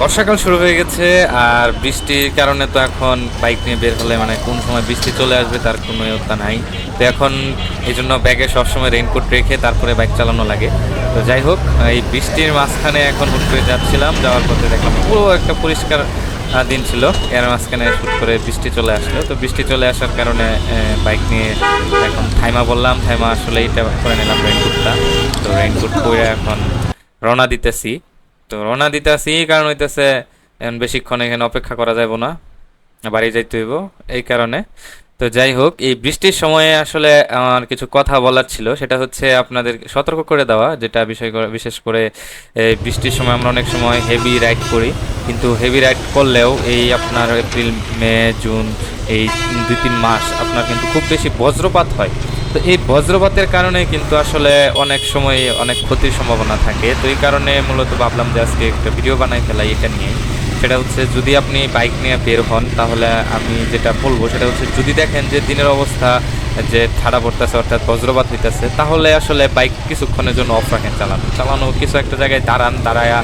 বর্ষাকাল শুরু হয়ে গেছে আর বৃষ্টির কারণে তো এখন বাইক নিয়ে বের হলে মানে কোন সময় বৃষ্টি চলে আসবে তার কোনো ইয়ত্তা নাই। তো এখন এই জন্য ব্যাগে সবসময় রেইনকোট রেখে তারপরে বাইক চালানো লাগে। তো যাই হোক, এই বৃষ্টির মাঝখানে এখন হুট করে যাচ্ছিলাম, যাওয়ার পথে দেখলাম পুরো একটা পরিষ্কার দিন ছিল, এর মাঝখানে হুট করে বৃষ্টি চলে আসলো। তো বৃষ্টি চলে আসার কারণে বাইক নিয়ে এখন থাইমা বললাম, থাইমা আসলে এটা করে নিলাম রেইনকোটটা। তো রেইনকোট পরে এখন রওনা দিতেছি। তো রওনা দিতে আসি কারণ হইতেছে এখন বেশিক্ষণ এখানে অপেক্ষা করা যাবে না, বাড়ি যাইতে হইব এই কারণে। তো যাই হোক, এই বৃষ্টির সময়ে আসলে আমার কিছু কথা বলার ছিল, সেটা হচ্ছে আপনাদের সতর্ক করে দেওয়া, যেটা বিশেষ করে এই বৃষ্টির সময় আমরা অনেক সময় হেভি রাইড করি, কিন্তু হেভি রাইড করলেও এই আপনার এপ্রিল মে জুন এই 2-3 মাস আপনার কিন্তু খুব বেশি বজ্রপাত হয়। তো এই বজ্রপাতের কারণে কিন্তু আসলে অনেক সময় অনেক ক্ষতির সম্ভাবনা থাকে। তো এই কারণে মূলত ভাবলাম যে আজকে একটা ভিডিও বানাই ফেলাই এটা নিয়ে। সেটা হচ্ছে, যদি আপনি বাইক নিয়ে বের হন তাহলে আমি যেটা বলবো সেটা হচ্ছে, যদি দেখেন যে দিনের অবস্থা যে ঠাড়া পড়তেছে অর্থাৎ বজ্রপাত হইতেছে, তাহলে আসলে বাইক কিছুক্ষণের জন্য অফ রাখেন, চালানো কিছু একটা জায়গায় দাঁড়ায়া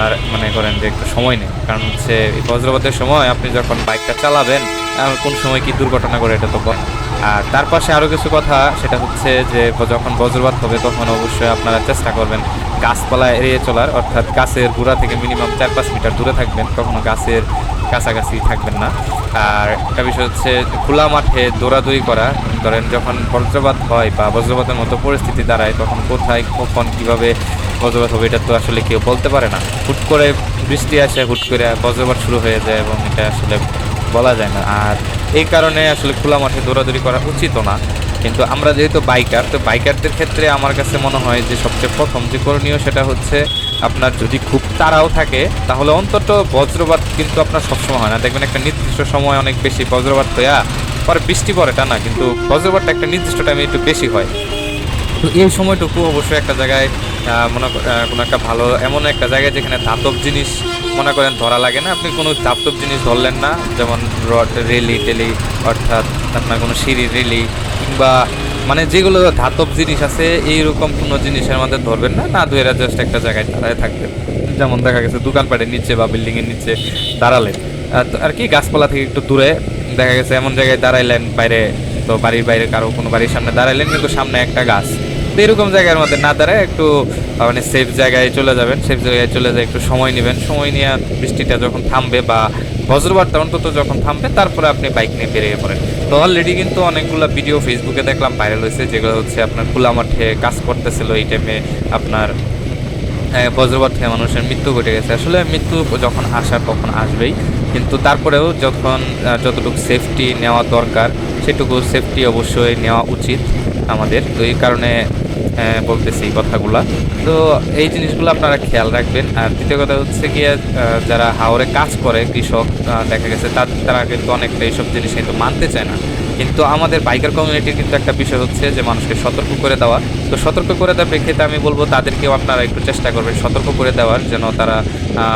আর মনে করেন যে একটু সময় নেই। কারণ হচ্ছে এই বজ্রপাতের সময় আপনি যখন বাইকটা চালাবেন, কোন সময় কি দুর্ঘটনা করে এটা তো আর তার পাশে আরও কিছু কথা, সেটা হচ্ছে যে যখন বজ্রপাত হবে তখন অবশ্যই আপনারা চেষ্টা করবেন গাছপালা এড়িয়ে চলার, অর্থাৎ গাছের গোড়া থেকে মিনিমাম 4-5 মিটার দূরে থাকবেন, কখনো গাছের কাছাকাছি থাকবেন না। আর একটা বিষয় হচ্ছে খোলা মাঠে দৌড়াদৌড়ি করা। ধরেন যখন বজ্রপাত হয় বা বজ্রপাতের মতো পরিস্থিতি দাঁড়ায়, তখন কোথায় কখন কিভাবে বজ্রপাত হবে এটা তো আসলে কেউ বলতে পারে না। হুট করে বৃষ্টি আসে, হুট করে বজ্রপাত শুরু হয়ে যায় এবং এটা আসলে বলা যায় না। আর এই কারণে আসলে খোলা মাঠে দৌড়াদৌড়ি করা উচিত না। কিন্তু আমরা যেহেতু বাইকার, তো বাইকারদের ক্ষেত্রে আমার কাছে মনে হয় যে সবচেয়ে প্রথম যে করণীয় সেটা হচ্ছে, আপনার যদি খুব তাড়াও থাকে তাহলে অন্তত বজ্রপাত কিন্তু আপনার সবসময় হয় না, দেখবেন একটা নির্দিষ্ট সময় অনেক বেশি বজ্রপাত হইয়া পরে বৃষ্টি পড়ে টা না, কিন্তু বজ্রপাতটা একটা নির্দিষ্ট টাইমে একটু বেশি হয়। তো এই সময়টুকু অবশ্যই একটা জায়গায় কোনো একটা ভালো এমন একটা জায়গায় যেখানে ধাতব জিনিস মনে করেন ধরা লাগে না, আপনি কোনো ধাতব জিনিস ধরলেন না, যেমন রড রেলি টেলি, অর্থাৎ আপনার কোনো সিঁড়ি রেলি কিংবা মানে যেগুলো ধাতব জিনিস আছে এইরকম কোনো জিনিসের মধ্যে ধরবেন না, না ধরে জাস্ট একটা জায়গায় দাঁড়ায় থাকবেন। যেমন দেখা গেছে দোকানপাটের নিচে বা বিল্ডিংয়ের নিচে দাঁড়ালেন, আর কি গাছপালা থেকে একটু দূরে দেখা গেছে এমন জায়গায় দাঁড়াইলেন বাইরে, তো বাড়ির বাইরে কারো কোনো বাড়ির সামনে দাঁড়াইলেন কিন্তু সামনে একটা গাছ, তো এরকম জায়গার মধ্যে না দাঁড়ায় একটু মানে সেফ জায়গায় চলে যাবেন, সেফ জায়গায় চলে যায় একটু সময় নেবেন, সময় নিয়ে বৃষ্টিটা যখন থামবে বা বজ্রপাতটা অন্তত যখন থামবে তারপরে আপনি বাইক নিয়ে বেরিয়ে পড়েন। তো অলরেডি কিন্তু অনেকগুলো ভিডিও ফেসবুকে দেখলাম ভাইরাল হয়েছে, যেগুলো হচ্ছে আপনার খোলা মাঠে কাজ করতেছিল, এই টাইমে আপনার বজ্রপাত খেয়ে মানুষের মৃত্যু ঘটে গেছে। আসলে মৃত্যু যখন আসার তখন আসবেই, কিন্তু তারপরেও যখন যতটুকু সেফটি নেওয়া দরকার সেটুকু সেফটি অবশ্যই নেওয়া উচিত আমাদের। তো এই কারণে বলতেছি কথাগুলা। তো এই জিনিসগুলো আপনারা খেয়াল রাখবেন। আর দ্বিতীয় কথা হচ্ছে গিয়ে, যারা হাওরে কাজ করে কৃষক, দেখা গেছে তারা কিন্তু অনেকটা এইসব জিনিস কিন্তু মানতে চায় না। কিন্তু আমাদের বাইকার কমিউনিটির কিন্তু একটা বিষয় হচ্ছে যে মানুষকে সতর্ক করে দেওয়া। তো সতর্ক করে দেওয়ার প্রেক্ষিতে আমি বলবো তাদেরকেও আপনারা একটু চেষ্টা করবেন সতর্ক করে দেওয়ার, যেন তারা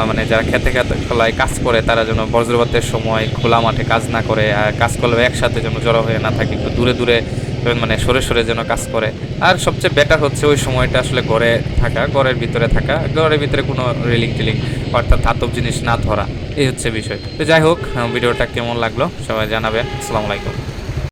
মানে যারা খেতে খোলায় কাজ করে তারা যেন বজ্রপাতের সময় খোলা মাঠে কাজ না করে, আর কাজ করলেও একসাথে যেন জড়ো হয়ে না থাকে, একটু দূরে দূরে মানে সরে সরে যেন কাজ করে। আর সবচেয়ে বেটার হচ্ছে ওই সময়টা আসলে ঘরে থাকা, ঘরের ভিতরে থাকা, ঘরের ভিতরে কোনো রেলিং টেলিং অর্থাৎ ধাতব জিনিস না ধরা, এই হচ্ছে বিষয়। তো যাই হোক, ভিডিওটা কেমন লাগলো সবাই জানাবেন। আসসালামু আলাইকুম।